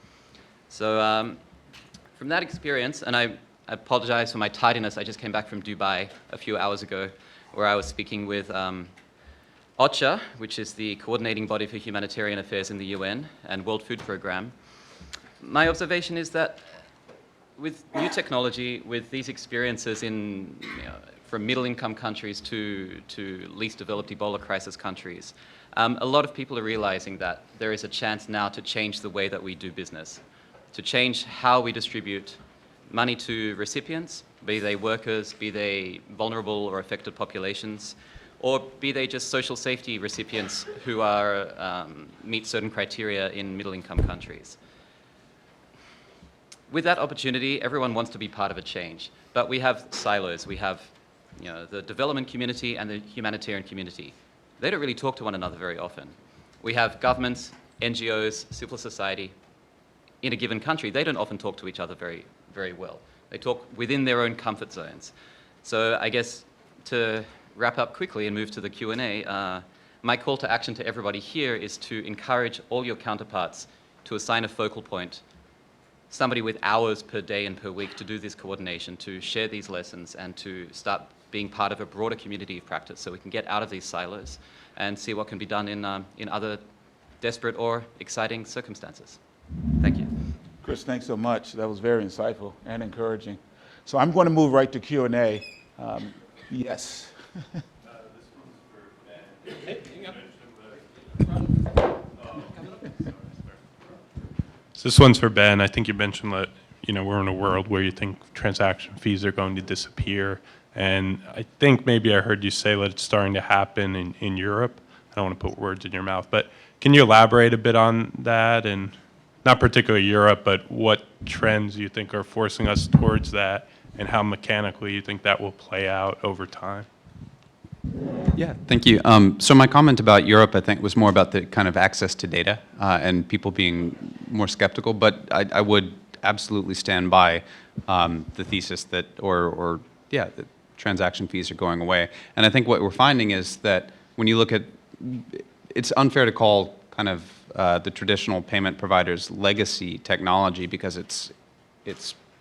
So from that experience, and I apologize for my tardiness, I just came back from Dubai a few hours ago, where I was speaking with OCHA, which is the coordinating body for humanitarian affairs in the UN, and World Food Programme. My observation is that with new technology, with these experiences in, from middle-income countries to least developed Ebola crisis countries, a lot of people are realizing that there is a chance now to change the way that we do business, to change how we distribute money to recipients, be they workers, be they vulnerable or affected populations, or be they just social safety recipients who are, meet certain criteria in middle-income countries. With that opportunity, everyone wants to be part of a change, but we have silos. We have the development community and the humanitarian community. They don't really talk to one another very often. We have governments, NGOs, civil society. In a given country, they don't often talk to each other very, very well. They talk within their own comfort zones. So I guess to wrap up quickly and move to the Q&A, my call to action to everybody here is to encourage all your counterparts to assign a focal point, somebody with hours per day and per week to do this coordination, to share these lessons, and to start being part of a broader community of practice so we can get out of these silos and see what can be done in other desperate or exciting circumstances. Thank you. Chris, thanks so much. That was very insightful and encouraging. So I'm going to move right to Q&A. Yes. So this one's for Ben. I think you mentioned that we're in a world where you think transaction fees are going to disappear, and I think maybe I heard you say that it's starting to happen in Europe. I don't want to put words in your mouth, but can you elaborate a bit on that, and not particularly Europe, but what trends you think are forcing us towards that, and how mechanically you think that will play out over time? Yeah, thank you. So my comment about Europe, I think, was more about the kind of access to data and people being more skeptical. But I would absolutely stand by the thesis that, that transaction fees are going away. And I think what we're finding is that when you look at, it's unfair to call kind of the traditional payment providers legacy technology because it's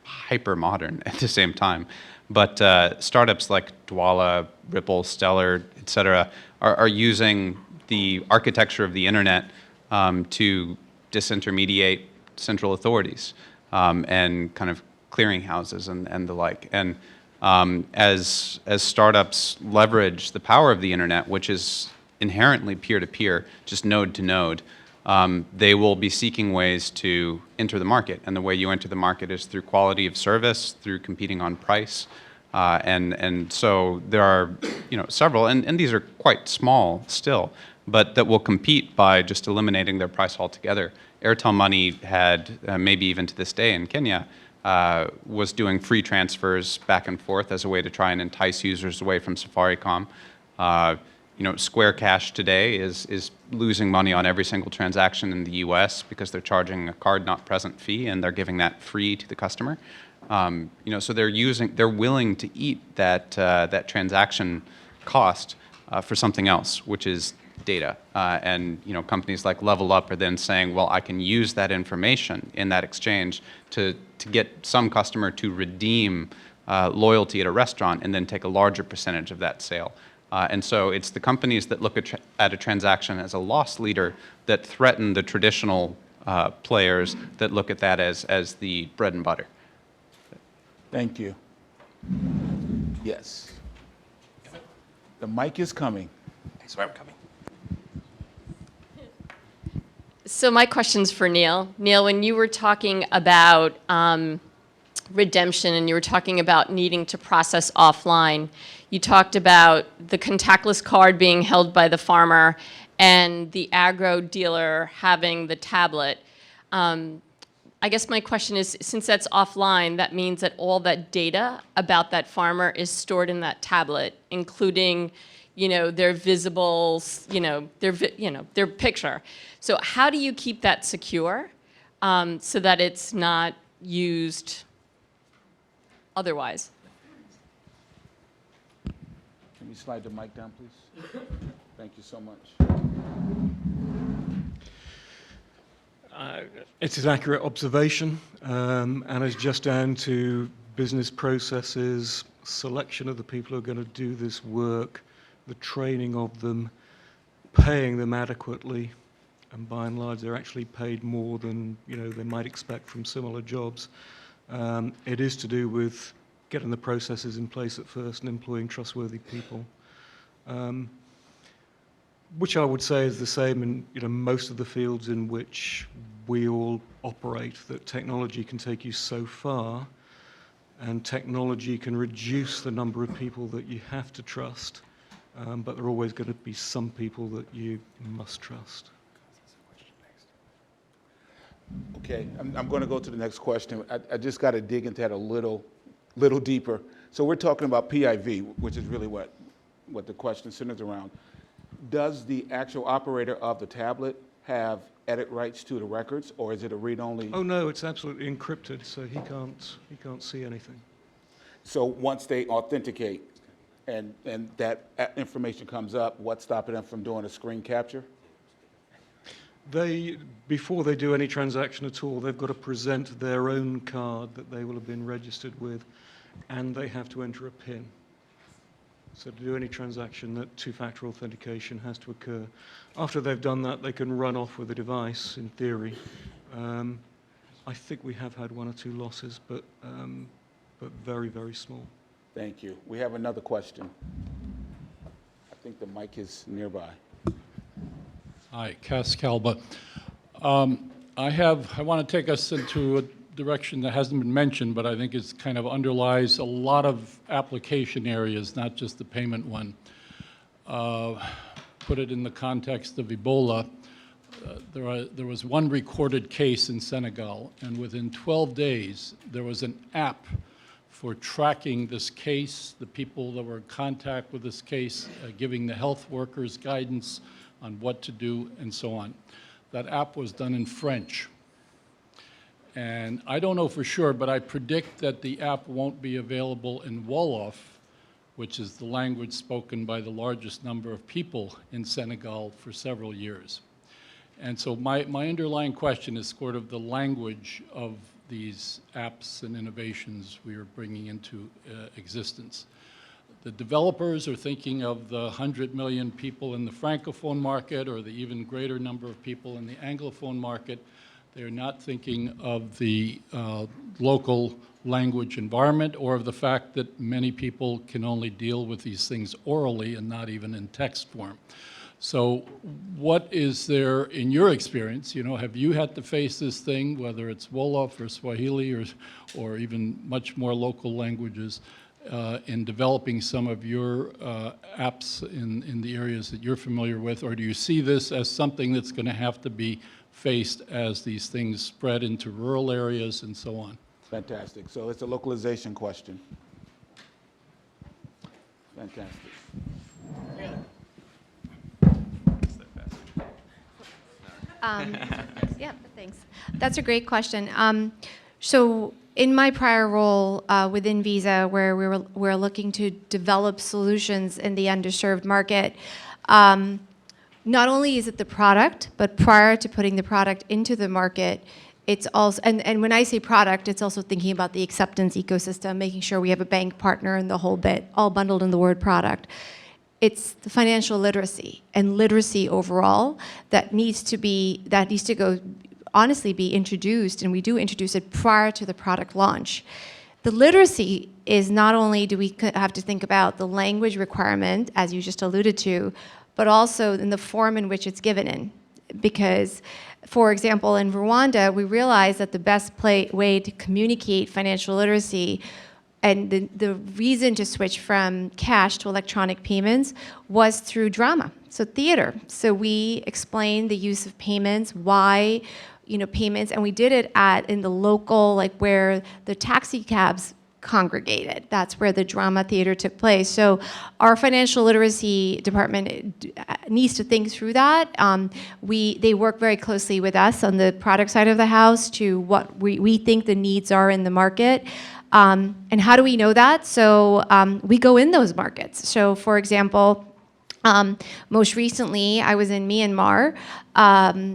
hyper modern at the same time. But startups like Dwala, Ripple, Stellar, et cetera, are using the architecture of the internet to disintermediate central authorities and kind of clearinghouses and the like. And as startups leverage the power of the internet, which is inherently peer-to-peer, just node to node, they will be seeking ways to enter the market. And the way you enter the market is through quality of service, through competing on price. And so there are several, and these are quite small still, but that will compete by just eliminating their price altogether. Airtel Money had, maybe even to this day in Kenya, was doing free transfers back and forth as a way to try and entice users away from Safaricom. Square Cash today is losing money on every single transaction in the US because they're charging a card not present fee and they're giving that free to the customer. So they're willing to eat that transaction cost for something else, which is data. And companies like Level Up are then saying, well, I can use that information in that exchange to get some customer to redeem loyalty at a restaurant and then take a larger percentage of that sale. And so it's the companies that look at a transaction as a loss leader that threaten the traditional players that look at that as the bread and butter. Thank you. Yes. The mic is coming. So I'm coming. So my question's for Neil. Neil, when you were talking about redemption and you were talking about needing to process offline, you talked about the contactless card being held by the farmer and the agro dealer having the tablet. I guess my question is, since that's offline, that means that all that data about that farmer is stored in that tablet, including, their visibles, their picture. So how do you keep that secure so that it's not used otherwise? Can you slide the mic down, please? Thank you so much. It's an accurate observation, and it's just down to business processes, selection of the people who are going to do this work, the training of them, paying them adequately, and by and large they're actually paid more than they might expect from similar jobs. It is to do with getting the processes in place at first and employing trustworthy people. Which I would say is the same in most of the fields in which we all operate, that technology can take you so far and technology can reduce the number of people that you have to trust, but there are always going to be some people that you must trust. Okay, I'm going to go to the next question. I just got to dig into that a little deeper. So we're talking about PIV, which is really what the question centers around. Does the actual operator of the tablet have edit rights to the records, or is it a read-only? Oh no, it's absolutely encrypted, so he can't see anything. So once they authenticate and that information comes up, what's stopping them from doing a screen capture? Before they do any transaction at all, they've got to present their own card that they will have been registered with, and they have to enter a PIN. So to do any transaction, that two-factor authentication has to occur. After they've done that, they can run off with a device, in theory. I think we have had one or two losses, but very, very small. Thank you. We have another question. I think the mic is nearby. Hi, Cass Calba. I want to take us into a direction that hasn't been mentioned, but I think it kind of underlies a lot of application areas, not just the payment one. Put it in the context of Ebola. There was one recorded case in Senegal, and within 12 days, there was an app for tracking this case, the people that were in contact with this case, giving the health workers guidance on what to do, and so on. That app was done in French. And I don't know for sure, but I predict that the app won't be available in Wolof, which is the language spoken by the largest number of people in Senegal for several years. And so my underlying question is sort of the language of these apps and innovations we are bringing into existence. The developers are thinking of the 100 million people in the Francophone market or the even greater number of people in the Anglophone market. They're not thinking of the local language environment or of the fact that many people can only deal with these things orally and not even in text form. So what is there in your experience? You know, have you had to face this thing, whether it's Wolof or Swahili or even much more local languages, in developing some of your apps in the areas that you're familiar with? Or do you see this as something that's going to have to be faced as these things spread into rural areas and so on? Fantastic. So it's a localization question. Fantastic. Yeah, thanks. That's a great question. So in my prior role within Visa, where we're looking to develop solutions in the underserved market, not only is it the product, but prior to putting the product into the market, it's also, and when I say product, it's also thinking about the acceptance ecosystem, making sure we have a bank partner and the whole bit, all bundled in the word product. It's the financial literacy and literacy overall that needs to go, honestly, be introduced, and we do introduce it prior to the product launch. The literacy is not only do we have to think about the language requirement, as you just alluded to, but also in the form in which it's given in. Because, for example, in Rwanda, we realized that the best way to communicate financial literacy and the reason to switch from cash to electronic payments was through drama, so theater. So we explained the use of payments, why, payments, and we did it in the local, like where the taxi cabs congregated. That's where the drama theater took place. So our financial literacy department needs to think through that. They work very closely with us on the product side of the house to what we think the needs are in the market. And how do we know that? So we go in those markets. So for example, most recently I was in Myanmar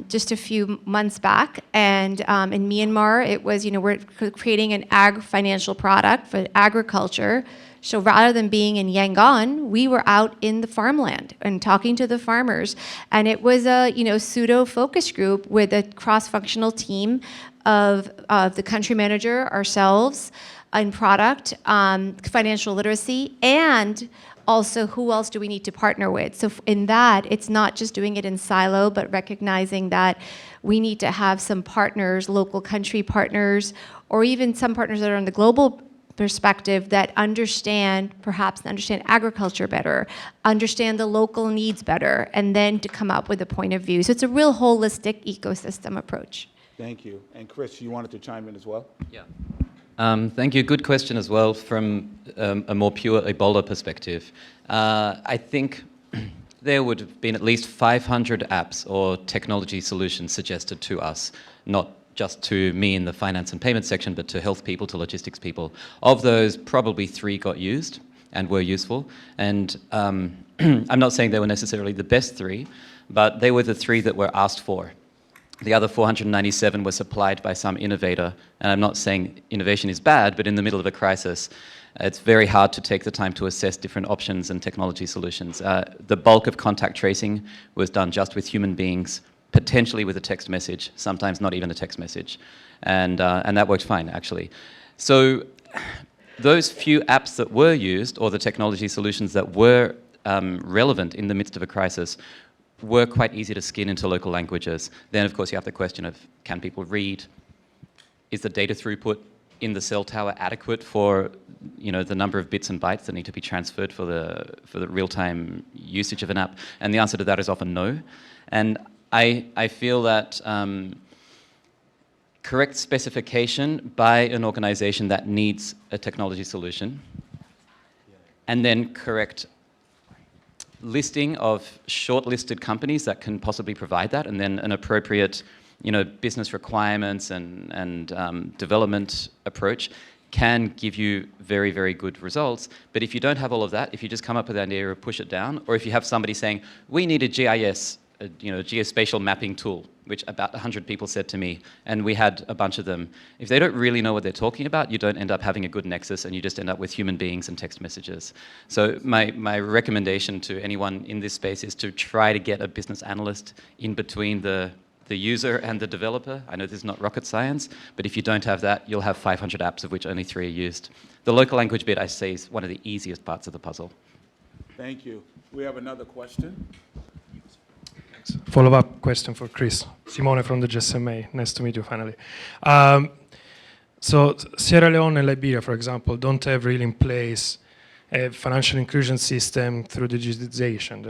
just a few months back, and in Myanmar it was, we're creating an financial product for agriculture. So rather than being in Yangon, we were out in the farmland and talking to the farmers, and it was a pseudo focus group with a cross-functional team of the country manager, ourselves, in product, financial literacy, and also who else do we need to partner with. So in that, it's not just doing it in silo, but recognizing that we need to have some partners, local country partners, or even some partners that are in the global perspective that understand agriculture better, understand the local needs better, and then to come up with a point of view. So it's a real holistic ecosystem approach. Thank you. And Chris, you wanted to chime in as well? Yeah. Thank you. Good question as well from a more pure Ebola perspective. I think there would have been at least 500 apps or technology solutions suggested to us, not just to me in the finance and payment section, but to health people, to logistics people. Of those, probably 3 got used and were useful. And I'm not saying they were necessarily the best 3, but they were the 3 that were asked for. The other 497 were supplied by some innovator. And I'm not saying innovation is bad, but in the middle of a crisis, it's very hard to take the time to assess different options and technology solutions. The bulk of contact tracing was done just with human beings, potentially with a text message, sometimes not even a text message. And that worked fine, actually. So those few apps that were used, or the technology solutions that were relevant in the midst of a crisis, were quite easy to skin into local languages. Then, of course, you have the question of, can people read? Is the data throughput in the cell tower adequate for the number of bits and bytes that need to be transferred for the real-time usage of an app? And the answer to that is often no. And I feel that correct specification by an organization that needs a technology solution, and then correct listing of shortlisted companies that can possibly provide that, and then an appropriate, business requirements and development approach can give you very, very good results. But if you don't have all of that, if you just come up with an idea or push it down, or if you have somebody saying, we need a GIS, geospatial mapping tool, which about 100 people said to me, and we had a bunch of them. If they don't really know what they're talking about, you don't end up having a good nexus, and you just end up with human beings and text messages. So my recommendation to anyone in this space is to try to get a business analyst in between the user and the developer. I know this is not rocket science, but if you don't have that, you'll have 500 apps of which only 3 are used. The local language bit, I say, is one of the easiest parts of the puzzle. Thank you. We have another question. Follow-up question for Chris. Simone from the GSMA. Nice to meet you finally. So Sierra Leone and Liberia, for example, don't have really in place a financial inclusion system through digitization.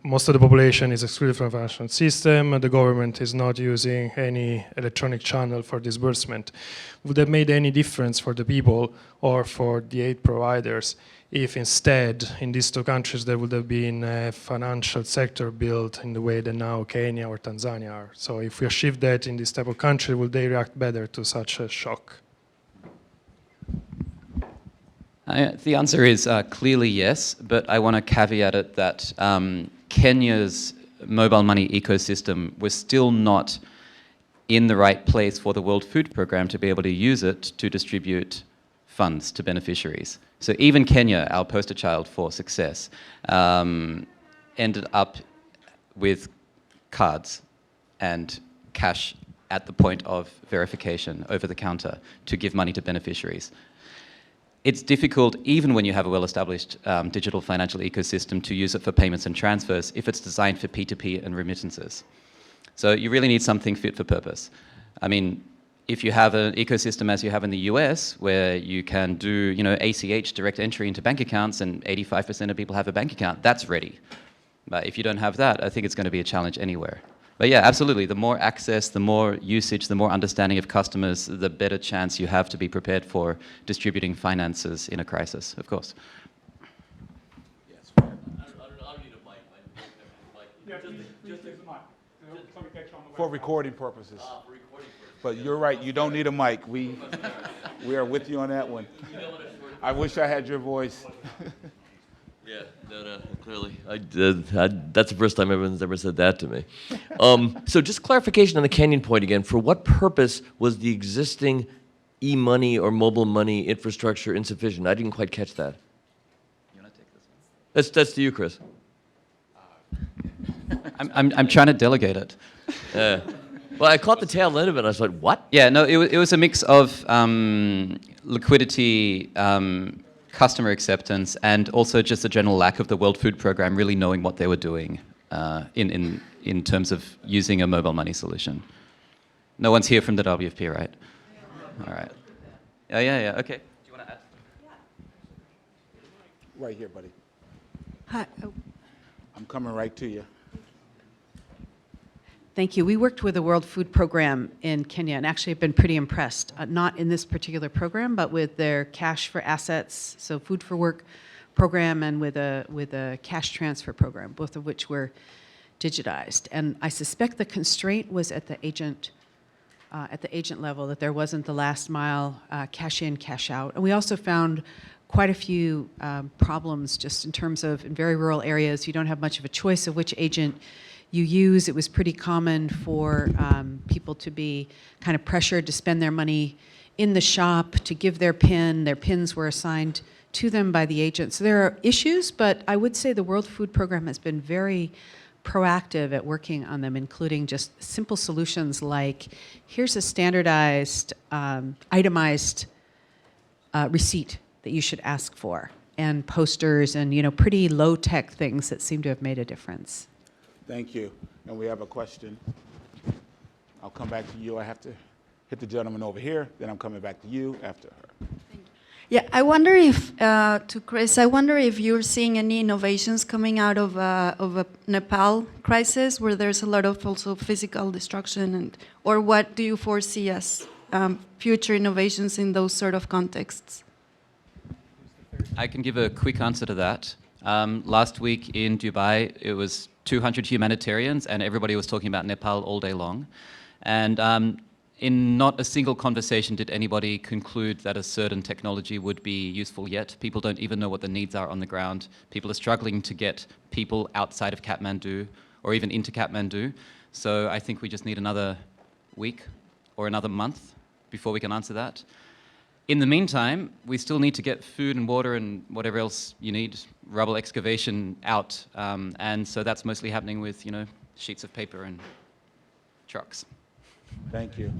Most of the population is excluded from the financial system. The government is not using any electronic channel for disbursement. Would that made any difference for the people or for the aid providers if instead in these two countries there would have been a financial sector built in the way that now Kenya or Tanzania are? So if we achieve that in this type of country, will they react better to such a shock? The answer is clearly yes, but I want to caveat it that Kenya's mobile money ecosystem was still not in the right place for the World Food Programme to be able to use it to distribute funds to beneficiaries. So even Kenya, our poster child for success, ended up with cards and cash at the point of verification over the counter to give money to beneficiaries. It's difficult, even when you have a well-established digital financial ecosystem, to use it for payments and transfers if it's designed for P2P and remittances. So you really need something fit for purpose. I mean, if you have an ecosystem as you have in the US, where you can do, ACH, direct entry into bank accounts, and 85% of people have a bank account, that's ready. But if you don't have that, I think it's going to be a challenge anywhere. But yeah, absolutely. The more access, the more usage, the more understanding of customers, the better chance you have to be prepared for distributing finances in a crisis, of course. Yes. I don't need a mic. For recording purposes. But you're right, you don't need a mic. We are with you on that one. I wish I had your voice. Yeah, no, clearly. That's the first time anyone's ever said that to me. So just clarification on the Kenyan point again. For what purpose was the existing e-money or mobile money infrastructure insufficient? I didn't quite catch that. You want to take this one? That's to you, Chris. I'm trying to delegate it. Yeah. Well, I caught the tail end of it, and I was like, what? Yeah, no, it was a mix of liquidity, customer acceptance, and also just the general lack of the World Food Programme really knowing what they were doing in terms of using a mobile money solution. No one's here from the WFP, right? All right. Yeah, okay. Do you want to add? Right here, buddy. Hi. I'm coming right to you. Thank you. We worked with the World Food Programme in Kenya and actually have been pretty impressed, not in this particular program, but with their cash for assets, so Food for Work program, and with a cash transfer program, both of which were digitized. And I suspect the constraint was at the agent level, that there wasn't the last mile cash in, cash out. And we also found quite a few problems just in terms of, in very rural areas, you don't have much of a choice of which agent you use. It was pretty common for people to be kind of pressured to spend their money in the shop, to give their PIN. Their PINs were assigned to them by the agent. So there are issues, but I would say the World Food Programme has been very proactive at working on them, including just simple solutions like, here's a standardized, itemized receipt that you should ask for, and posters and pretty low-tech things that seem to have made a difference. Thank you. And we have a question. I'll come back to you. I have to hit the gentleman over here, then I'm coming back to you after her. Thank you. Yeah, I wonder if, to Chris, I wonder if you're seeing any innovations coming out of a Nepal crisis where there's a lot of also physical destruction, and or what do you foresee as future innovations in those sort of contexts? I can give a quick answer to that. Last week in Dubai, it was 200 humanitarians, and everybody was talking about Nepal all day long. And in not a single conversation did anybody conclude that a certain technology would be useful yet. People don't even know what the needs are on the ground. People are struggling to get people outside of Kathmandu or even into Kathmandu. So I think we just need another week or another month before we can answer that. In the meantime, we still need to get food and water and whatever else you need, rubble excavation out. And so that's mostly happening with, sheets of paper and trucks. Thank you.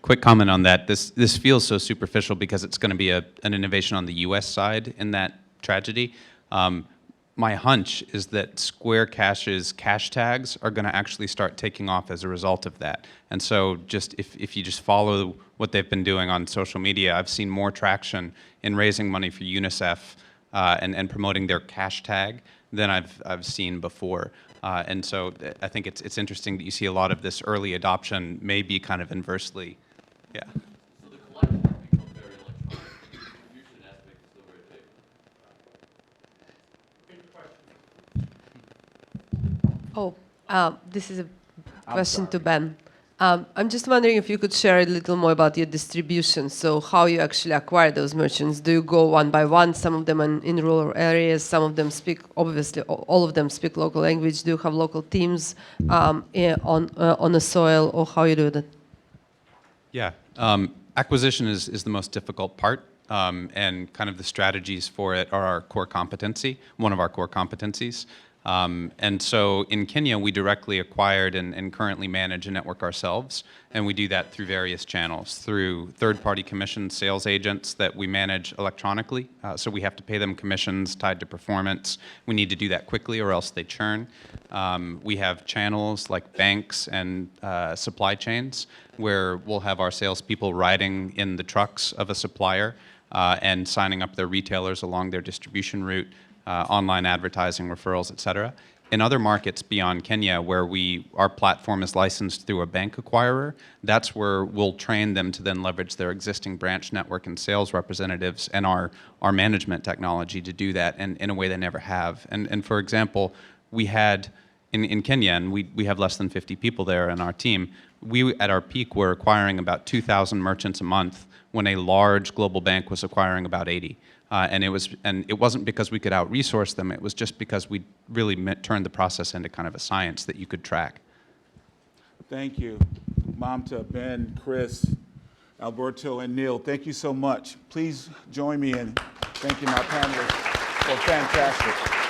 Quick comment on that. This feels so superficial because it's going to be an innovation on the U.S. side in that tragedy. My hunch is that Square Cash's cash tags are going to actually start taking off as a result of that. And so just if you just follow what they've been doing on social media, I've seen more traction in raising money for UNICEF and promoting their cash tag than I've seen before. And so I think it's interesting that you see a lot of this early adoption may be kind of inversely, yeah. So the collection becomes very electronic. The distribution aspect is still very big. This is a question to Ben. I'm just wondering if you could share a little more about your distribution. So how you actually acquire those merchants? Do you go one by one? Some of them in rural areas, some of them speak, obviously, all of them speak local language. Do you have local teams on the soil, or how you do that? Yeah, acquisition is the most difficult part, and kind of the strategies for it are our core competency, one of our core competencies. And so in Kenya, we directly acquired and currently manage a network ourselves, and we do that through various channels, through third-party commissioned sales agents that we manage electronically, so we have to pay them commissions tied to performance. We need to do that quickly or else they churn. We have channels like banks and supply chains where we'll have our salespeople riding in the trucks of a supplier and signing up their retailers along their distribution route, online advertising, referrals, et cetera. In other markets beyond Kenya where our platform is licensed through a bank acquirer, that's where we'll train them to then leverage their existing branch network and sales representatives and our management technology to do that in a way they never have. And for example, we had in Kenya, and we have less than 50 people there in our team, we at our peak were acquiring about 2,000 merchants a month when a large global bank was acquiring about 80. And it wasn't because we could out-resource them, it was just because we really turned the process into kind of a science that you could track. Thank you. Mamta, Ben, Chris, ALberto, and Neil, thank you so much. Please join me in thanking our panelists for fantastic.